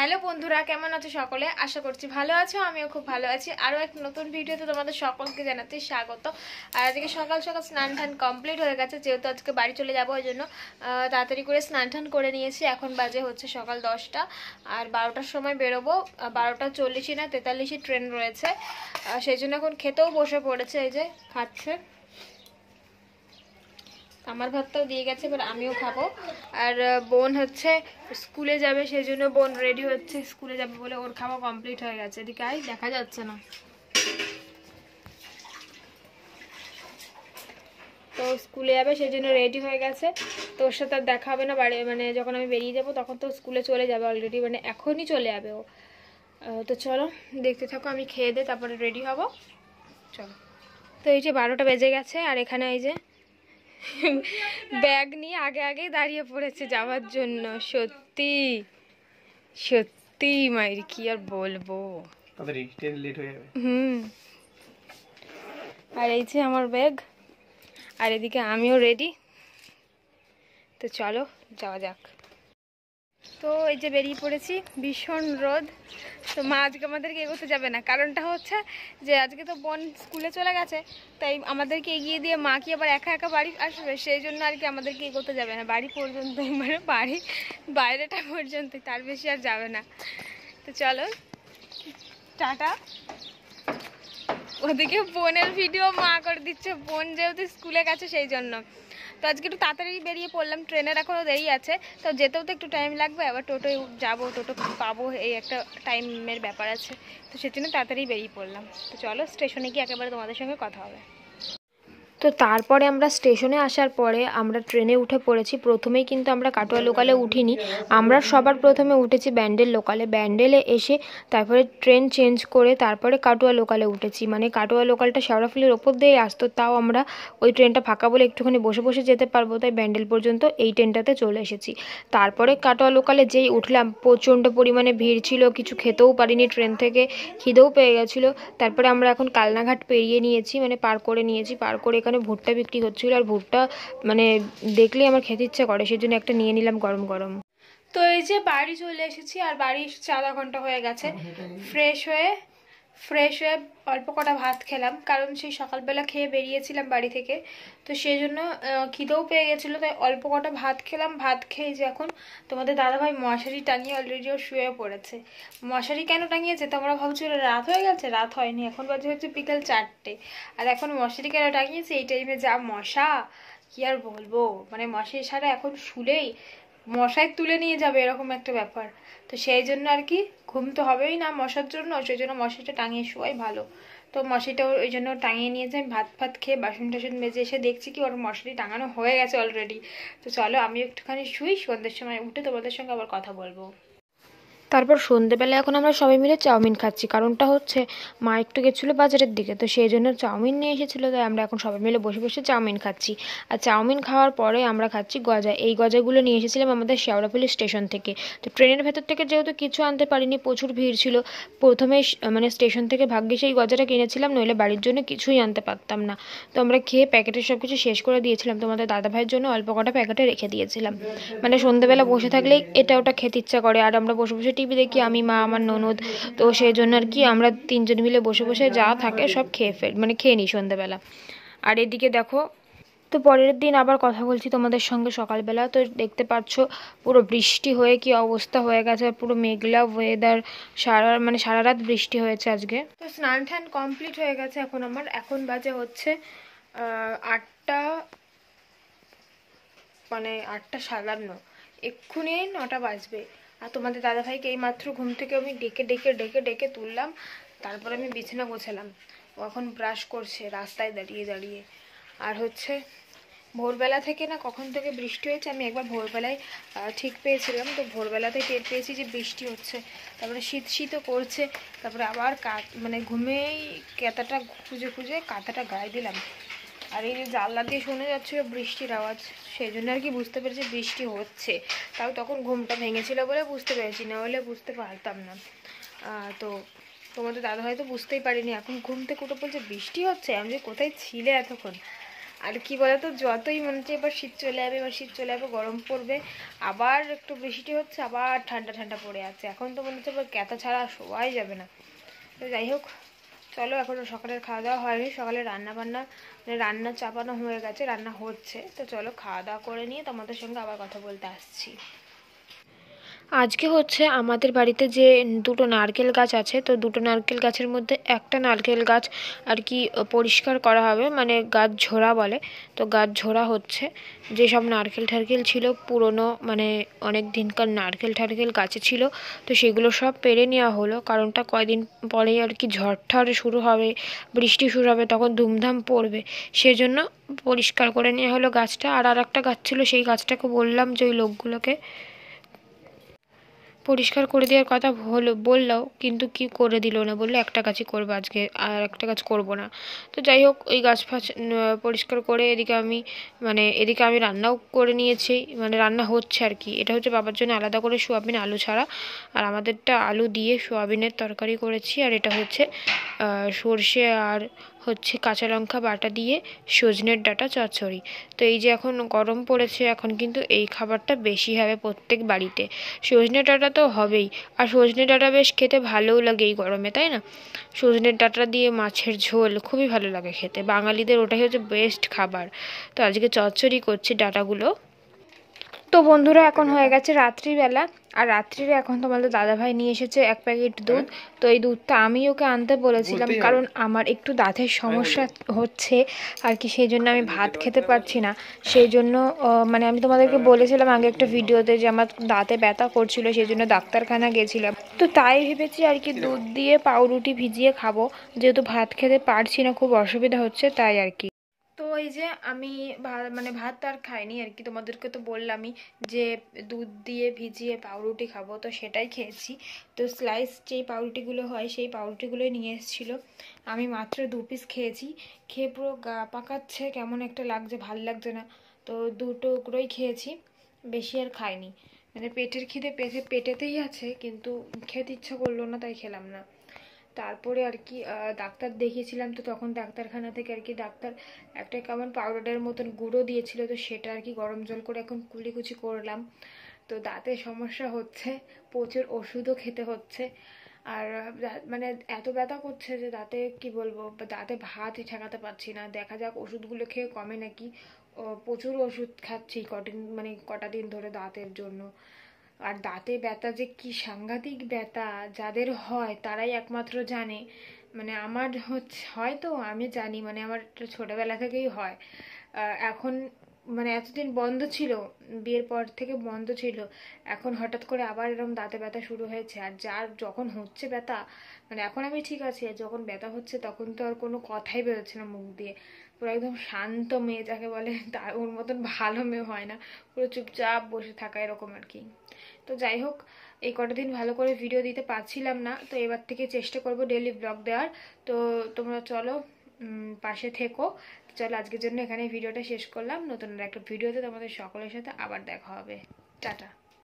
Hello বন্ধুরা, কেমন আছো সকলে? আশা করছি ভালো আছো, আমিও খুব ভালো আছি। আরও এক নতুন ভিডিওতে তোমাদের সকলকে জানাতে স্বাগত। আর আজকে সকাল সকাল স্নান টান কমপ্লিট হয়ে গেছে, যেহেতু আজকে বাড়ি চলে যাবো ওই জন্য তাড়াতাড়ি করে স্নান টান করে নিয়েছি। এখন বাজে হচ্ছে সকাল 10টা, আর 12টার সময় বেরোবো। 12টা 40 না 43 ট্রেন রয়েছে, সেই জন্য এখন খেতেও বসে পড়েছে। এই যে খাচ্ছে, আমার ভাতটাও দিয়ে গেছে, এবার আমিও খাবো। আর বোন হচ্ছে স্কুলে যাবে, সেই জন্য বোন রেডি হচ্ছে, স্কুলে যাবে বলে ওর খাওয়া কমপ্লিট হয়ে গেছে। এদিকে আই, দেখা যাচ্ছে না তো, স্কুলে যাবে সেই জন্য রেডি হয়ে গেছে। তো ওর সাথে আর দেখা হবে না বাড়ি, মানে যখন আমি বেরিয়ে যাব তখন তো স্কুলে চলে যাবে অলরেডি, মানে এখনই চলে যাবে ও। তো চলো দেখতে থাকো, আমি খেয়ে দিয়ে তারপরে রেডি হব। চলো। তো এই যে 12টা বেজে গেছে, আর এখানে এই যে ব্যাগ নিয়ে আগে আগেই দাঁড়িয়ে পড়েছে যাওয়ার জন্য। সত্যি সত্যি মায়ের কি আর বলবো, আর এই যে আমার ব্যাগ, আর এদিকে আমিও রেডি। তো চলো যাওয়া যাক। তো এই যে বেরিয়ে পড়েছি, ভীষণ রোদ। তো মা আজকে আমাদেরকে এগোতে যাবে না, কারণটা হচ্ছে যে আজকে তো বোন স্কুলে চলে গেছে, তাই আমাদেরকে এগিয়ে দিয়ে মা কি আবার একা একা বাড়ি আসবে, সেই জন্য আর কি আমাদেরকে এগোতে যাবে না। বাড়ি পর্যন্ত, মানে বাড়ি বাইরেটা পর্যন্ত, তার বেশি আর যাবে না। তো চলো টাটা। ওদিকে বোনের ভিডিও মা করে দিচ্ছে, বোন যেহেতু স্কুলে গেছে সেই জন্য। তো আজকে একটু তাড়াতাড়ি বেরিয়ে পড়লাম, ট্রেনের এখনও দেরি আছে, তো যেতেও তো একটু টাইম লাগবে, আবার টোটোয় যাবো, টোটো পাবো, এই একটা টাইমের ব্যাপার আছে। তো সেজন্য তাড়াতাড়ি বেরিয়ে পড়লাম। তো চলো স্টেশনে গিয়ে একেবারে তোমাদের সঙ্গে কথা হবে। তো তারপরে আমরা স্টেশনে আসার পরে আমরা ট্রেনে উঠে পড়েছি। প্রথমেই কিন্তু আমরা কাটোয়া লোকালে উঠিনি, আমরা সবার প্রথমে উঠেছি ব্যান্ডেল লোকালে। ব্যান্ডেলে এসে তারপরে ট্রেন চেঞ্জ করে তারপরে কাটোয়া লোকালে উঠেছি। মানে কাটোয়া লোকালটা শেওড়াফুলির ওপর দিয়ে আসতো, তাও আমরা ওই ট্রেনটা ফাঁকা বলে একটুখানি বসে বসে যেতে পারবো, তাই ব্যান্ডেল পর্যন্ত এই ট্রেনটাতে চলে এসেছি। তারপরে কাটোয়া লোকালে যেই উঠলাম, প্রচণ্ড পরিমাণে ভিড় ছিল, কিছু খেতেও পারিনি ট্রেন থেকে, খিদেও পেয়ে গেছিলো। তারপরে আমরা এখন কালনাঘাট পেরিয়ে নিয়েছি, মানে পার করে নিয়েছি। পার করে এখানে ভুট্টা বিক্রি হচ্ছিলো, আর ভুট্টা মানে দেখলেই আমার খেতে ইচ্ছে করে, সেই জন্য একটা নিয়ে নিলাম গরম গরম। তো এই যে বাড়ি চলে এসেছি, আর বাড়ি এসেছি আধা ঘন্টা হয়ে গেছে। ফ্রেশ হয়ে অল্প কটা ভাত খেলাম, কারণ সেই সকালবেলা খেয়ে বেরিয়েছিলাম বাড়ি থেকে, তো সেই জন্য খিদেও পেয়ে গেছিলো, তাই অল্প কটা ভাত খেলাম। ভাত খেয়ে যে এখন তোমাদের দাদাভাই মশারি টাঙিয়ে অলরেডিও শুয়ে পড়েছে। মশারি কেন টাঙিয়েছে তোমরা ভাবছো রাত হয়ে গেছে? রাত হয়নি, এখন বাজে হচ্ছে বিকেল 4টে, আর এখন মশারি কেন টাঙিয়েছে? এই টাইমে যা মশা, কি আর বলবো, মানে মশারি ছাড়া এখন শুলেই মশাই তুলে নিয়ে যাবে, এরকম একটা ব্যাপার। তো সেই জন্য আর কি, ঘুম তো হবেই না মশার জন্য, সেই জন্য মশারিটা টাঙিয়ে শোয়াই ভালো। তো মশারিটা ওই জন্য টাঙিয়ে নিয়েছে। আমি ভাত ফাত খেয়ে বাসন টাসন মেজে এসে দেখছি কি ওর মশারি টাঙানো হয়ে গেছে অলরেডি। তো চলো আমি একটুখানি শুই, সন্ধ্যের সময় উঠে তোমাদের সঙ্গে আবার কথা বলবো। তারপর সন্ধেবেলা এখন আমরা সবাই মিলে চাউমিন খাচ্ছি, কারণটা হচ্ছে মা একটু গেছিলো বাজারের দিকে, তো সেই জন্য চাউমিন নিয়ে এসেছিলো, তাই আমরা এখন সবাই মিলে বসে বসে চাউমিন খাচ্ছি। আর চাউমিন খাওয়ার পরে আমরা খাচ্ছি গজা। এই গজাগুলো নিয়ে এসেছিলাম আমাদের শেওড়াফুলি স্টেশন থেকে। তো ট্রেনের ভেতর থেকে যেহেতু কিছু আনতে পারিনি, প্রচুর ভিড় ছিল, প্রথমে মানে স্টেশন থেকে ভাগ্যে সেই গজাটা কিনেছিলাম, নইলে বাড়ির জন্য কিছুই আনতে পারতাম না। তো আমরা খেয়ে প্যাকেটের সব কিছু শেষ করে দিয়েছিলাম, তোমাদের দাদাভাইয়ের জন্য অল্প কটা প্যাকেটে রেখে দিয়েছিলাম। মানে সন্ধ্যেবেলা বসে থাকলেই এটা ওটা খেতে ইচ্ছা করে, আর আমরা বসে বসে টিভি দেখি, আমি, মা, আমার ননদ। তো সেই জন্য আর কি আমরা তিনজন মিলে বসে বসে যা থাকে সব খেয়ে নিই সন্ধ্যেবেলা। আর এদিকে দেখো, তো পরের দিন আবার কথা বলছি তোমাদের সঙ্গে সকালবেলা। তো দেখতে পাচ্ছ পুরো বৃষ্টি হয়ে কি অবস্থা হয়ে গেছে, পুরো মেঘলা ওয়েদার, সারা রাত বৃষ্টি হয়েছে আজকে। তো স্নান টান কমপ্লিট হয়ে গেছে এখন আমার, এখন বাজে হচ্ছে 8টা, মানে 8টা 57, এক্ষুনি 9টা বাজবে। আর তোমাদের দাদাভাইকে এইমাত্র ঘুম থেকে আমি ডেকে ডেকে ডেকে ডেকে তুললাম, তারপর আমি বিছানা গোছালাম। ও এখন ব্রাশ করছে রাস্তায় দাঁড়িয়ে দাঁড়িয়ে। আর হচ্ছে ভোরবেলা থেকে না কখন থেকে বৃষ্টি হয়েছে, আমি একবার ভোরবেলায় ঠিক পেয়েছিলাম, তো ভোরবেলাতেই টের পেয়েছি যে বৃষ্টি হচ্ছে। তারপরে শীত শীতও করছে, তারপরে আবার মানে ঘুমেই কাঁথাটা খুঁজে খুঁজে কাঁথাটা গায়ে দিলাম। আর এই যে জানলা দিয়ে শোনা যাচ্ছিল বৃষ্টির আওয়াজ, সেই জন্য আর কি বুঝতে পেরেছি বৃষ্টি হচ্ছে। তাও তখন ঘুমটা ভেঙেছিল বলে বুঝতে পেরেছি, না হলে বুঝতে পারতাম না। তো তোমাদের দাদা হয়তো বুঝতেই পারিনি, এখন ঘুম থেকে উঠে বলছে বৃষ্টি হচ্ছে। আমি যে কোথায় ছিলে এতক্ষণ, আর কি বলতো, যতই মনে হচ্ছে এবার শীত চলে যাবে, এবার শীত চলে যাবে, গরম পড়বে, আবার একটু বৃষ্টি হচ্ছে, আবার ঠান্ডা ঠান্ডা পড়ে আছে। এখন তো মনে হচ্ছে এবার ক্যাথা ছাড়া শোয়াই যাবে না। তো যাই হোক, চলো, এখনও সকালের খাওয়া দাওয়া হয়নি, সকালে রান্না বান্না মানে রান্না চাপানো হয়ে গেছে, রান্না হচ্ছে। তো চলো খাওয়া দাওয়া করে নিয়ে তোমাদের সঙ্গে আবার কথা বলতে আসছি। আজকে হচ্ছে আমাদের বাড়িতে যে দুটো নারকেল গাছ আছে, তো দুটো নারকেল গাছের মধ্যে একটা নারকেল গাছ আর কি পরিষ্কার করা হবে, মানে গাছ ঝোড়া বলে। তো গাছ ঝোড়া হচ্ছে, যেসব নারকেল ঠারকেল ছিল পুরনো, মানে অনেক দিনকার নারকেল ঠারকেল গাছে ছিল, তো সেগুলো সব পেরে নেওয়া হলো। কারণটা কয়দিন পরেই আর কি ঝড় ঠড় শুরু হবে, বৃষ্টি শুরু হবে, তখন ধুমধাম পড়বে, সেজন্য পরিষ্কার করে নেওয়া হলো গাছটা। আর একটা গাছ ছিল, সেই গাছটাকে বললাম যে ওই লোকগুলোকে পরিষ্কার করে দেওয়ার কথা বললেও কিন্তু কি করে দিল না, বললো একটা গাছই করবো আজকে, আর একটা গাছ করব না। তো যাই হোক, ওই গাছ ফাছ পরিষ্কার করে এদিকে আমি রান্নাও করে নিয়েছি, মানে রান্না হচ্ছে আর কি। এটা হচ্ছে বাবার জন্য আলাদা করে সোয়াবিন আলু ছাড়া, আর আমাদেরটা আলু দিয়ে সোয়াবিনের তরকারি করেছি। আর এটা হচ্ছে সর্ষে আর হচ্ছে কাঁচা লঙ্কা বাটা দিয়ে সজনের ডাঁটা চচ্চড়ি। তো এই যে এখন গরম পড়েছে, এখন কিন্তু এই খাবারটা বেশি হবে প্রত্যেক বাড়িতে। সজনে ডাঁটা তো হবেই, আর সজনে ডাঁটা বেশ খেতে ভালোও লাগে এই গরমে, তাই না? সজনের ডাঁটা দিয়ে মাছের ঝোল খুবই ভালো লাগে খেতে, বাঙালিদের ওটাই হচ্ছে বেস্ট খাবার। তো আজকে চচ্চড়ি করছি ডাঁটাগুলো। তো বন্ধুরা, এখন হয়ে গেছে রাত্রিবেলা, আর রাত্রিরে এখন তোমাদের দাদাভাই নিয়ে এসেছে 1 প্যাকেট দুধ। তো এই দুধটা আমি ওকে আনতে বলেছিলাম, কারণ আমার একটু দাঁতের সমস্যা হচ্ছে আর কি, সেই জন্য আমি ভাত খেতে পারছি না। সেই জন্য মানে আমি তোমাদেরকে বলেছিলাম আগে একটা ভিডিওতে যে আমার দাঁতে ব্যথা করছিল, সেই জন্য ডাক্তারখানা গেছিলাম। তো তাই ভেবেছি আর কি দুধ দিয়ে পাউরুটি ভিজিয়ে খাবো, যেহেতু ভাত খেতে পারছি না, খুব অসুবিধা হচ্ছে, তাই আর কি। তো এই যে আমি ভাত আর খাইনি আর কি, তোমাদেরকে তো বললামই যে দুধ দিয়ে ভিজিয়ে পাউরুটি খাবো, তো সেটাই খেয়েছি। তো স্লাইস যেই পাউরুটিগুলো হয় সেই পাউরুটিগুলোই নিয়ে এসেছিলো, আমি মাত্র 2 পিস খেয়েছি। খেয়ে পুরো গা পাকাচ্ছে, কেমন একটা লাগছে, ভাল লাগছে না। তো 2 টুকরোই খেয়েছি, বেশি আর খাইনি। মানে পেটের খিদে পেটেতেই আছে, কিন্তু খেতে ইচ্ছা করলো না, তাই খেলাম না। তারপরে আর কি ডাক্তার দেখিয়েছিলাম, তো তখন ডাক্তারখানা থেকে আর কি ডাক্তার একটা কেমন পাউডারের মতন গুঁড়ো দিয়েছিল, তো সেটা আর কি গরম জল করে এখন কুলিকুচি করলাম। তো দাঁতের সমস্যা হচ্ছে, প্রচুর ওষুধও খেতে হচ্ছে। আর মানে এত ব্যথা করছে যে দাঁতে কি বলবো, দাঁতে ভাতই ঠেকাতে পারছি না। দেখা যাক ওষুধগুলো খেয়ে কমে নাকি। প্রচুর ওষুধ খাচ্ছি কটা দিন ধরে দাঁতের জন্য। আর দাঁতে ব্যথা যে কি সাংঘাতিক ব্যথা, যাদের হয় তারাই একমাত্র জানে। মানে আমার হয়তো আমি জানি, মানে আমার ছোটবেলা থেকেই হয়। এখন মানে এতদিন বন্ধ ছিল, বিয়ের পর থেকে বন্ধ ছিল, এখন হঠাৎ করে আবার এরকম দাঁতে ব্যথা শুরু হয়েছে। আর যার যখন হচ্ছে ব্যথা, মানে এখন আমি ঠিক আছি, আর যখন ব্যথা হচ্ছে তখন তো আর কোনো কথাই বেরোচ্ছে না মুখ দিয়ে। পুরো একদম শান্ত মেয়ে যাকে বলে, তার ওর মতন ভালো মেয়ে হয় না, পুরো চুপচাপ বসে থাকা এরকম আর কি। তো যাই হোক, এই কটা দিন ভালো করে ভিডিও দিতে পারছিলাম না, তো এবার থেকে চেষ্টা করব ডেইলি ব্লগ দেওয়ার। তো তোমরা চলো পাশে থেকো। চলো আজকের জন্য এখানে ভিডিওটা শেষ করলাম, নতুন একটা ভিডিওতে তোমাদের সকলের সাথে আবার দেখা হবে। টাটা।